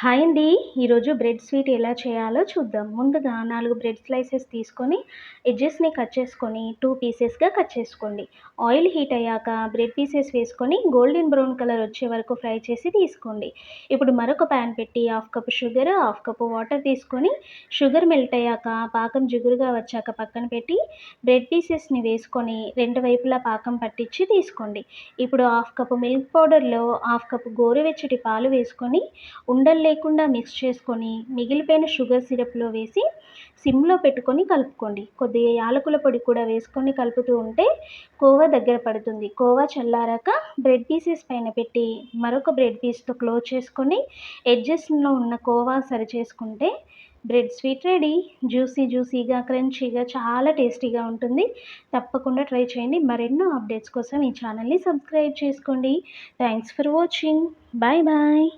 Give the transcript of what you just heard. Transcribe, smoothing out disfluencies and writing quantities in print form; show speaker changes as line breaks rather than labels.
Hi అండి. ఈరోజు bread sweet ఎలా చేయాలో చూద్దాం. ముందుగా 4 బ్రెడ్ స్లైసెస్ తీసుకొని ఎడ్జెస్‌ని కట్ చేసుకొని 2 పీసెస్‌గా కట్ చేసుకోండి. ఆయిల్ హీట్ అయ్యాక బ్రెడ్ పీసెస్ వేసుకొని గోల్డెన్ బ్రౌన్ కలర్ వచ్చే వరకు ఫ్రై చేసి తీసుకోండి. ఇప్పుడు మరొక పాన్ పెట్టి half cup sugar, half cup water తీసుకొని షుగర్ మెల్ట్ అయ్యాక పాకం జిగురుగా వచ్చాక పక్కన పెట్టి బ్రెడ్ పీసెస్‌ని వేసుకొని రెండు వైపులా పాకం పట్టించి తీసుకోండి. ఇప్పుడు హాఫ్ కప్ మిల్క్ పౌడర్‌లో హాఫ్ కప్ గోరువెచ్చటి పాలు వేసుకొని ఉండలు లేకుండా మిక్స్ చేసుకొని మిగిలిపోయిన షుగర్ సిరప్‌లో వేసి సిమ్‌లో పెట్టుకొని కలుపుకోండి. కొద్దిగా యాలకుల పొడి కూడా వేసుకొని కలుపుతూ ఉంటే కోవా దగ్గర పడుతుంది. కోవా చల్లారాక బ్రెడ్ పీసెస్ పైన పెట్టి మరొక బ్రెడ్ పీస్‌తో క్లోజ్ చేసుకొని ఎడ్జెస్‌లో ఉన్న కోవా సరిచేసుకుంటే బ్రెడ్ స్వీట్ రెడీ. జ్యూసీగా, క్రంచీగా చాలా టేస్టీగా ఉంటుంది. తప్పకుండా ట్రై చేయండి. మరెన్నో అప్డేట్స్ కోసం ఈ ఛానల్‌ని సబ్స్క్రైబ్ చేసుకోండి. Thanks for watching. Bye bye.